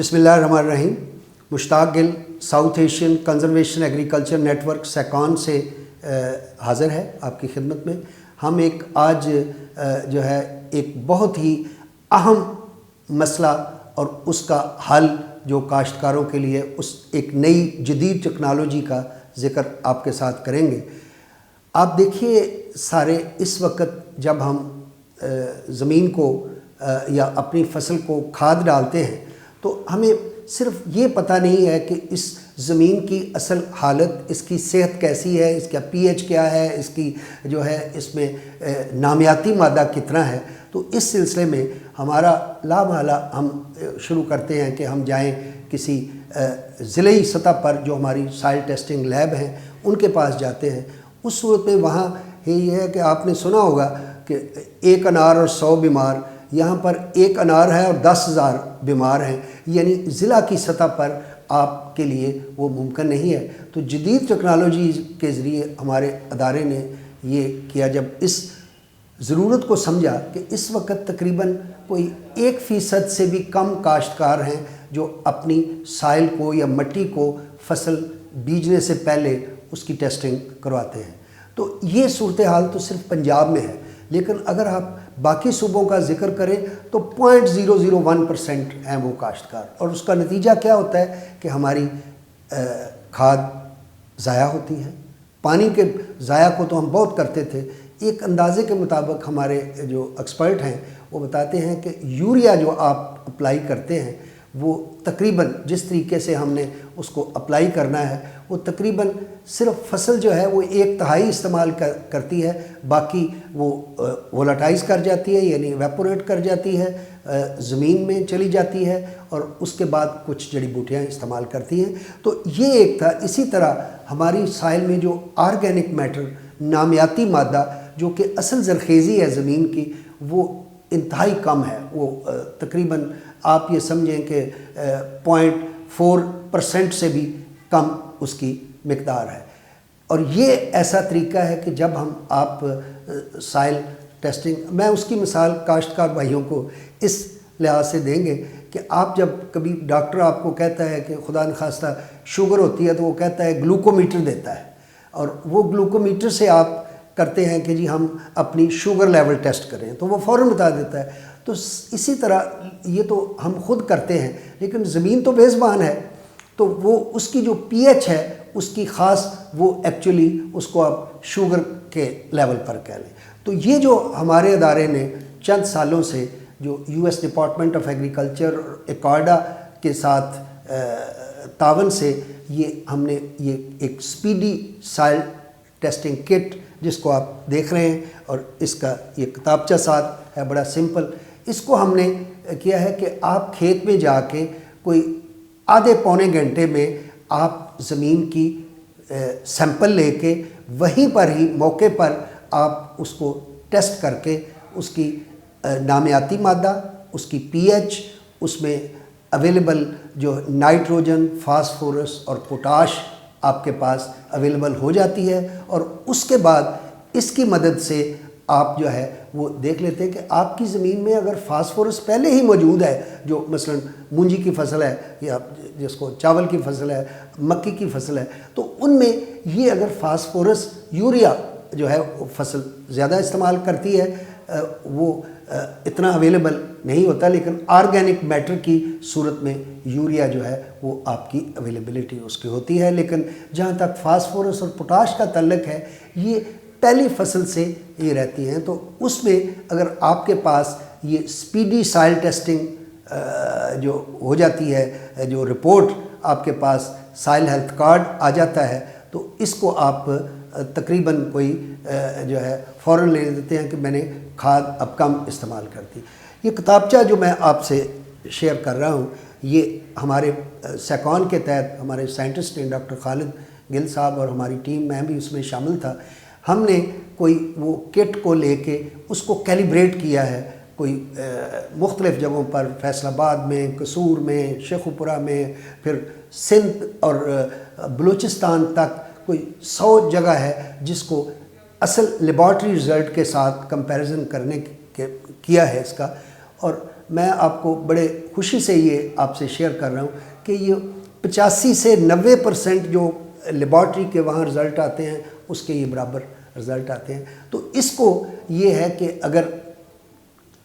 بسم اللہ الرحمن الرحیم۔ Mushtaq Gul South Asian conservation agriculture network SACAN سے حاضر ہے آپ کی خدمت میں۔ ہم آج جو ہے ایک بہت ہی اہم مسئلہ اور اس کا حل جو کاشتکاروں کے لیے اس ایک نئی جدید ٹیکنالوجی کا ذکر آپ کے ساتھ کریں گے۔ آپ دیکھیے سارے اس وقت جب ہم زمین کو یا اپنی فصل کو کھاد ڈالتے ہیں تو ہمیں صرف یہ پتہ نہیں ہے کہ اس زمین کی اصل حالت، اس کی صحت کیسی ہے، اس کا پی ایچ کیا ہے، اس کی جو ہے اس میں نامیاتی مادہ کتنا ہے۔ تو اس سلسلے میں ہمارا لامحالہ ہم شروع کرتے ہیں کہ ہم جائیں کسی ضلعی سطح پر جو ہماری سائل ٹیسٹنگ لیب ہیں ان کے پاس جاتے ہیں۔ اس صورت میں وہاں یہ ہے کہ آپ نے سنا ہوگا کہ 1 انار اور 100 بیمار، یہاں پر 1 انار ہے اور 10,000 بیمار ہیں، یعنی ضلع کی سطح پر آپ کے لیے وہ ممکن نہیں ہے۔ تو جدید ٹیکنالوجی کے ذریعے ہمارے ادارے نے یہ کیا، جب اس ضرورت کو سمجھا کہ اس وقت تقریباً کوئی 1% سے بھی کم کاشتکار ہیں جو اپنی سائل کو یا مٹی کو فصل بیجنے سے پہلے اس کی ٹیسٹنگ کرواتے ہیں۔ تو یہ صورتحال تو صرف پنجاب میں ہے، لیکن اگر آپ باقی صوبوں کا ذکر کریں تو 0.001% ہیں وہ کاشتکار، اور اس کا نتیجہ کیا ہوتا ہے کہ ہماری کھاد ضائع ہوتی ہے۔ پانی کے ضائع کو تو ہم بہت کرتے تھے۔ ایک اندازے کے مطابق ہمارے جو ایکسپرٹ ہیں وہ بتاتے ہیں کہ یوریا جو آپ اپلائی کرتے ہیں وہ تقریباً جس طریقے سے ہم نے اس کو اپلائی کرنا ہے وہ تقریباً صرف فصل جو ہے وہ 1/3 استعمال کرتی ہے، باقی وہ وولٹائز کر جاتی ہے، یعنی ایویپوریٹ کر جاتی ہے، زمین میں چلی جاتی ہے، اور اس کے بعد کچھ جڑی بوٹیاں استعمال کرتی ہیں۔ تو یہ ایک تھا۔ اسی طرح ہماری سائل میں جو آرگینک میٹر، نامیاتی مادہ جو کہ اصل زرخیزی ہے زمین کی، وہ انتہائی کم ہے۔ وہ تقریباً آپ یہ سمجھیں کہ 0.4% سے بھی کم اس کی مقدار ہے۔ اور یہ ایسا طریقہ ہے کہ جب آپ سائل ٹیسٹنگ، میں اس کی مثال کاشتکار بھائیوں کو اس لحاظ سے دیں گے کہ آپ جب کبھی ڈاکٹر آپ کو کہتا ہے کہ خدا نخواستہ شوگر ہوتی ہے تو وہ کہتا ہے گلوکومیٹر دیتا ہے، اور وہ گلوکومیٹر سے آپ کرتے ہیں کہ جی ہم اپنی شوگر لیول ٹیسٹ کریں تو وہ فوراً بتا دیتا ہے۔ تو اسی طرح یہ تو ہم خود کرتے ہیں، لیکن زمین تو بے زبان ہے، تو وہ اس کی جو پی ایچ ہے اس کی خاص وہ ایکچولی اس کو آپ شوگر کے لیول پر کہہ لیں۔ تو یہ جو ہمارے ادارے نے چند سالوں سے جو U S department of agriculture اور ایکارڈا کے ساتھ تعاون سے ہم نے یہ ایک سپیڈی سائل ٹیسٹنگ کٹ جس کو آپ دیکھ رہے ہیں، اور اس کا یہ کتابچہ ساتھ ہے، بڑا سمپل۔ اس کو ہم نے کیا ہے کہ آپ کھیت میں جا کے کوئی آدھے پونے گھنٹے میں آپ زمین کی سیمپل لے کے وہیں پر ہی موقع پر آپ اس کو ٹیسٹ کر کے اس کی نامیاتی مادہ، اس کی پی ایچ، اس میں اویلیبل جو نائٹروجن، فاسفورس اور پوٹاش آپ کے پاس اویلیبل ہو جاتی ہے، اور اس کے بعد اس کی مدد سے آپ جو ہے وہ دیکھ لیتے ہیں کہ آپ کی زمین میں اگر فاسفورس پہلے ہی موجود ہے، جو مثلا مونجی کی فصل ہے یا جس کو چاول کی فصل ہے، مکئی کی فصل ہے، تو ان میں یہ اگر فاسفورس، یوریا جو ہے فصل زیادہ استعمال کرتی ہے، وہ اتنا اویلیبل نہیں ہوتا، لیکن آرگینک میٹر کی صورت میں یوریا جو ہے وہ آپ کی اویلیبلٹی اس کی ہوتی ہے۔ لیکن جہاں تک فاسفورس اور پوٹاش کا تعلق ہے یہ پہلی فصل سے یہ رہتی ہیں۔ تو اس میں اگر آپ کے پاس یہ سپیڈی سائل ٹیسٹنگ جو ہو جاتی ہے، جو رپورٹ آپ کے پاس سائل ہیلتھ کارڈ آ جاتا ہے، تو اس کو آپ تقریباً کوئی جو ہے فوراً لے دیتے ہیں کہ میں نے کھاد اب کم استعمال کر دی۔ یہ کتابچہ جو میں آپ سے شیئر کر رہا ہوں یہ ہمارے سیکان کے تحت ہمارے سائنٹسٹ نے، ڈاکٹر خالد گل صاحب اور ہماری ٹیم، میں بھی اس میں شامل تھا، ہم نے کوئی وہ کٹ کو لے کے اس کو کیلیبریٹ کیا ہے کوئی مختلف جگہوں پر، فیصل آباد میں، قصور میں، شیخوپورہ میں، پھر سندھ اور بلوچستان تک کوئی 100 جگہ ہے جس کو اصل لیبارٹری رزلٹ کے ساتھ کمپیریزن کرنے کیا ہے اس کا، اور میں آپ کو بڑے خوشی سے یہ آپ سے شیئر کر رہا ہوں کہ یہ 85 سے 90% جو لیبارٹری کے وہاں رزلٹ آتے ہیں اس کے یہ برابر رزلٹ آتے ہیں. تو اس کو یہ ہے کہ اگر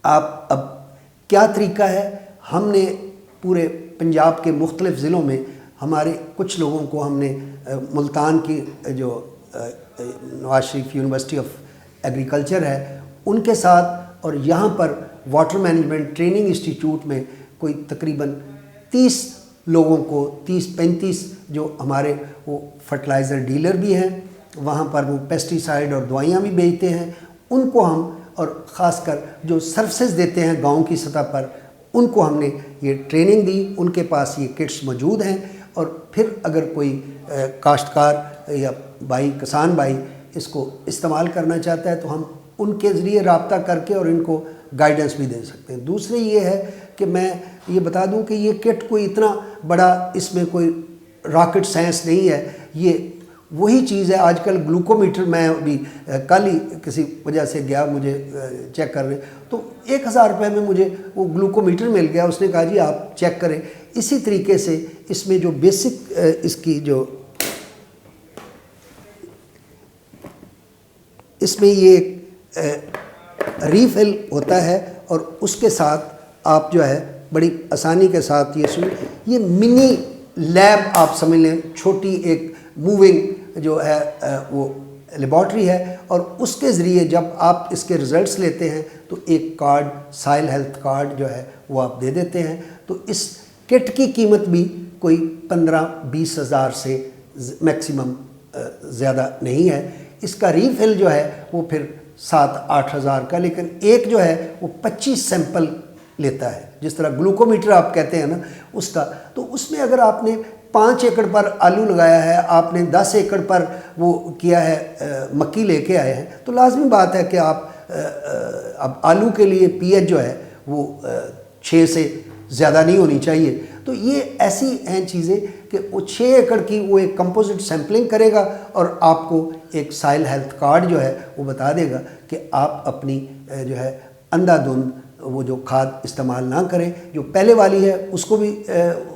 آپ اب کیا طریقہ ہے، ہم نے پورے پنجاب کے مختلف ضلعوں میں ہمارے کچھ لوگوں کو ہم نے ملتان کی جو Nawaz Sharif university of agriculture ہے ان کے ساتھ، اور یہاں پر واٹر مینجمنٹ ٹریننگ انسٹیٹیوٹ میں کوئی تقریباً 30 لوگوں کو 30-35 جو ہمارے وہ فرٹیلائزر ڈیلر بھی ہیں، وہاں پر وہ پیسٹی سائڈ اور دوائیاں بھی بیچتے ہیں، ان کو ہم، اور خاص کر جو سروسز دیتے ہیں گاؤں کی سطح پر، ان کو ہم نے یہ ٹریننگ دی. ان کے پاس یہ کٹس موجود ہیں، اور پھر اگر کوئی کاشتکار یا بھائی کسان بھائی اس کو استعمال کرنا چاہتا ہے تو ہم ان کے ذریعے رابطہ کر کے اور ان کو گائیڈنس بھی دے سکتے ہیں. دوسرے یہ ہے کہ میں یہ بتا دوں کہ یہ کٹ کوئی اتنا بڑا، اس میں کوئی راکٹ سائنس نہیں ہے، یہ وہی چیز ہے. آج کل گلوکومیٹر، میں ابھی کل ہی کسی وجہ سے گیا مجھے چیک کرنے، تو 1000 روپے میں مجھے وہ گلوکومیٹر مل گیا. اس نے کہا جی آپ چیک کریں. اسی طریقے سے اس میں جو بیسک اس کی جو اس میں یہ ریفل ہوتا ہے، اور اس کے ساتھ آپ جو ہے بڑی آسانی کے ساتھ یہ منی لیب آپ سمجھ لیں، چھوٹی ایک موونگ جو ہے وہ لیبارٹری ہے، اور اس کے ذریعے جب آپ اس کے رزلٹس لیتے ہیں تو ایک کارڈ، سائل ہیلتھ کارڈ جو ہے وہ آپ دے دیتے ہیں. تو اس کٹ کی قیمت بھی کوئی 15-20 ہزار سے میکسیمم زیادہ نہیں ہے. اس کا ریفل جو ہے وہ پھر 7-8 ہزار کا، لیکن ایک جو ہے وہ 25 سیمپل لیتا ہے. جس طرح گلوکومیٹر آپ کہتے ہیں نا اس کا، تو اس میں اگر آپ نے 5 ایکڑ پر آلو لگایا ہے، آپ نے 10 ایکڑ پر وہ کیا ہے مکی لے کے آئے ہیں، تو لازمی بات ہے کہ آپ اب آلو کے لیے پی ایچ جو ہے وہ 6 سے زیادہ نہیں ہونی چاہیے. تو یہ ایسی ہیں چیزیں کہ وہ 6 ایکڑ کی وہ ایک کمپوزٹ سیمپلنگ کرے گا، اور آپ کو ایک سائل ہیلتھ کارڈ جو ہے وہ بتا دے گا کہ آپ اپنی جو ہے اندھا دھند وہ جو کھاد استعمال نہ کریں. جو پہلے والی ہے اس کو بھی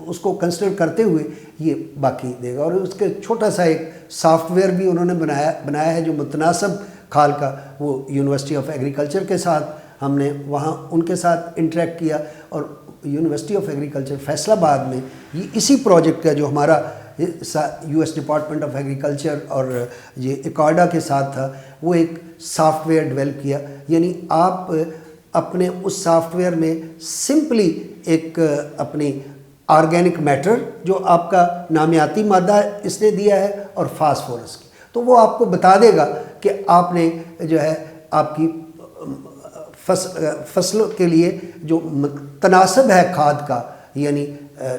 اس کو کنسیڈر کرتے ہوئے یہ باقی دے گا. اور اس کے چھوٹا سا ایک سافٹ ویئر بھی انہوں نے بنایا ہے جو متناسب کھال کا، وہ یونیورسٹی آف ایگریکلچر کے ساتھ ہم نے وہاں ان کے ساتھ انٹریکٹ کیا، اور یونیورسٹی آف ایگریکلچر فیصل آباد میں یہ اسی پروجیکٹ کا جو ہمارا U S department of agriculture اور یہ ایکارڈا کے ساتھ تھا، وہ ایک سافٹ ویئر ڈیولپ کیا. یعنی آپ اپنے اس سافٹ ویئر میں سمپلی ایک اپنی آرگینک میٹر جو آپ کا نامیاتی مادہ اس نے دیا ہے اور فاسفورس کی، تو وہ آپ کو بتا دے گا کہ آپ نے جو ہے آپ کی فصلوں کے لیے جو تناسب ہے کھاد کا، یعنی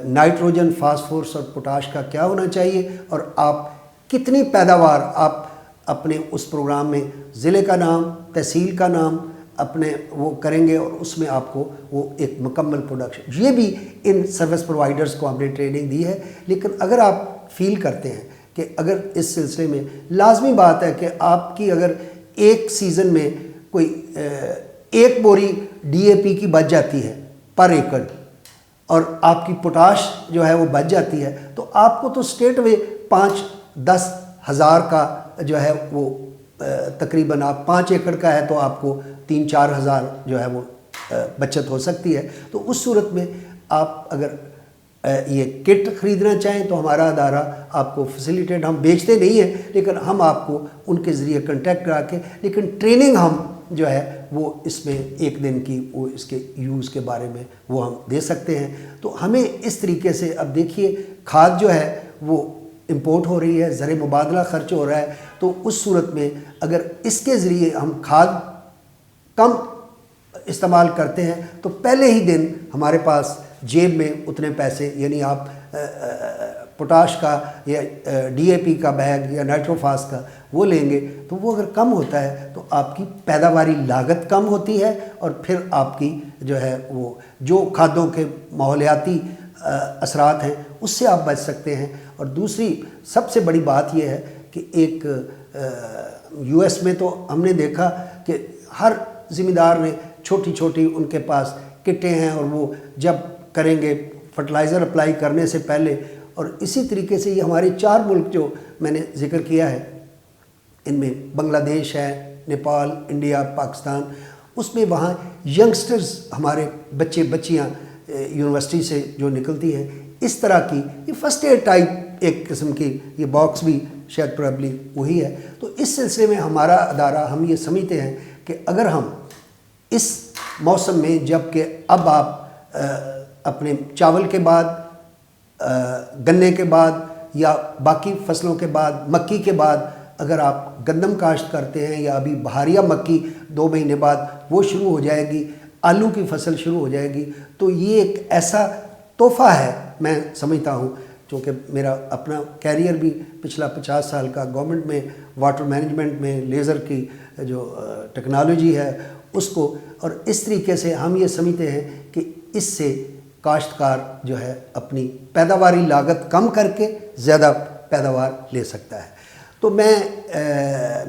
نائٹروجن، فاسفورس اور پوٹاش کا کیا ہونا چاہیے، اور آپ کتنی پیداوار آپ اپنے اس پروگرام میں ضلع کا نام، تحصیل کا نام اپنے وہ کریں گے، اور اس میں آپ کو وہ ایک مکمل پروڈکشن. یہ بھی ان سروس پرووائڈرز کو ہم نے ٹریننگ دی ہے. لیکن اگر آپ فیل کرتے ہیں کہ اگر اس سلسلے میں لازمی بات ہے کہ آپ کی اگر ایک سیزن میں کوئی 1 بوری ڈی اے پی کی بچ جاتی ہے پر ایکڑ، اور آپ کی پوٹاش جو ہے وہ بچ جاتی ہے، تو آپ کو تو اسٹیٹ وے 5-10 ہزار کا جو ہے وہ تقریباً آپ 5 ایکڑ کا ہے تو آپ کو 3-4 ہزار جو ہے وہ بچت ہو سکتی ہے. تو اس صورت میں آپ اگر یہ کٹ خریدنا چاہیں تو ہمارا ادارہ آپ کو فیسیلیٹیٹ، ہم بیچتے نہیں ہیں لیکن ہم آپ کو ان کے ذریعے کنٹیکٹ کرا کے، لیکن ٹریننگ ہم جو ہے وہ اس میں 1 دن کی وہ اس کے یوز کے بارے میں وہ ہم دے سکتے ہیں. تو ہمیں اس طریقے سے اب دیکھیے کھاد جو ہے وہ امپورٹ ہو رہی ہے، زر مبادلہ خرچ ہو رہا ہے، تو اس صورت میں اگر اس کے ذریعے ہم کھاد کم استعمال کرتے ہیں تو پہلے ہی دن ہمارے پاس جیب میں اتنے پیسے، یعنی آپ پوٹاش کا یا ڈی اے پی کا بیگ یا نائٹروفاس کا وہ لیں گے تو وہ اگر کم ہوتا ہے تو آپ کی پیداواری لاگت کم ہوتی ہے، اور پھر آپ کی جو ہے وہ جو کھادوں کے ماحولیاتی اثرات ہیں اس سے آپ بچ سکتے ہیں. اور دوسری سب سے بڑی بات یہ ہے کہ ایک یو ایس میں تو ہم نے دیکھا کہ ہر ذمہ دار نے چھوٹی چھوٹی ان کے پاس کٹیں ہیں اور وہ جب کریں گے فرٹیلائزر اپلائی کرنے سے پہلے، اور اسی طریقے سے یہ ہمارے 4 ملک جو میں نے ذکر کیا ہے، ان میں بنگلہ دیش ہے، نیپال، انڈیا، پاکستان، اس میں وہاں ینگسٹرز ہمارے بچے بچیاں یونیورسٹی سے جو نکلتی ہیں، اس طرح کی یہ فرسٹ ایڈ ٹائپ ایک قسم کی یہ باکس بھی شاید پرابلی وہی ہے۔ تو اس سلسلے میں ہمارا ادارہ ہم یہ سمجھتے ہیں کہ اگر ہم اس موسم میں، جب کہ اب آپ اپنے چاول کے بعد، گنے کے بعد یا باقی فصلوں کے بعد، مکی کے بعد اگر آپ گندم کاشت کرتے ہیں، یا ابھی بہاریہ مکی 2 مہینے بعد وہ شروع ہو جائے گی، آلو کی فصل شروع ہو جائے گی، تو یہ ایک ایسا تحفہ ہے، میں سمجھتا ہوں، چونکہ میرا اپنا کیریئر بھی پچھلا 50 سال کا گورنمنٹ میں واٹر مینجمنٹ میں لیزر کی جو ٹیکنالوجی ہے اس کو، اور اس طریقے سے ہم یہ سمجھتے ہیں کہ اس سے کاشتکار جو ہے اپنی پیداواری لاگت کم کر کے زیادہ پیداوار لے سکتا ہے۔ تو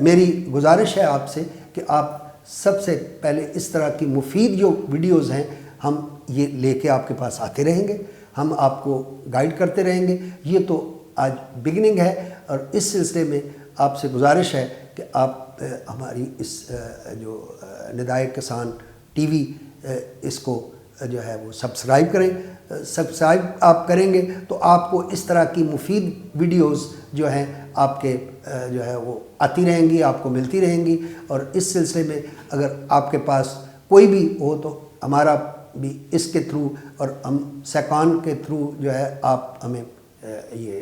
میری گزارش ہے آپ سے کہ آپ سب سے پہلے اس طرح کی مفید جو ویڈیوز ہیں ہم یہ لے کے آپ کے پاس آتے رہیں گے، ہم آپ کو گائیڈ کرتے رہیں گے۔ یہ تو آج بگننگ ہے، اور اس سلسلے میں آپ سے گزارش ہے کہ آپ ہماری اس جو ندائے کسان ٹی وی اس کو جو ہے وہ سبسکرائب کریں۔ سبسکرائب آپ کریں گے تو آپ کو اس طرح کی مفید ویڈیوز جو ہیں آپ کے جو ہے وہ آتی رہیں گی، آپ کو ملتی رہیں گی۔ اور اس سلسلے میں اگر آپ کے پاس کوئی بھی ہو تو ہمارا بھی اس کے تھرو، اور ہم سیکان کے تھرو جو ہے آپ ہمیں یہ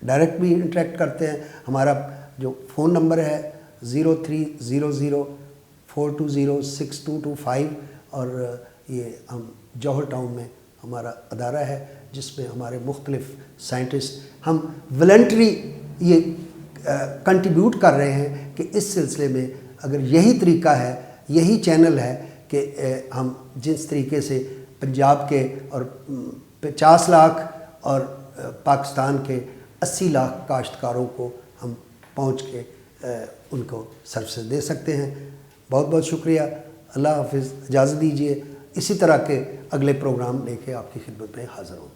ڈائریکٹ بھی انٹریکٹ کرتے ہیں۔ ہمارا جو فون نمبر ہے 0300420625، اور یہ ہم جوہر ٹاؤن میں ہمارا ادارہ ہے، جس میں ہمارے مختلف سائنٹسٹ ہم والنٹری یہ کنٹریبیوٹ کر رہے ہیں کہ اس سلسلے میں اگر یہی طریقہ ہے، یہی چینل ہے کہ ہم جس طریقے سے پنجاب کے اور 50 لاکھ اور پاکستان کے 80 لاکھ کاشتکاروں کو ہم پہنچ کے ان کو سروسز دے سکتے ہیں۔ بہت بہت شکریہ، اللہ حافظ، اجازت دیجیے، اسی طرح کے اگلے پروگرام لے کے آپ کی خدمت میں حاضر ہوں۔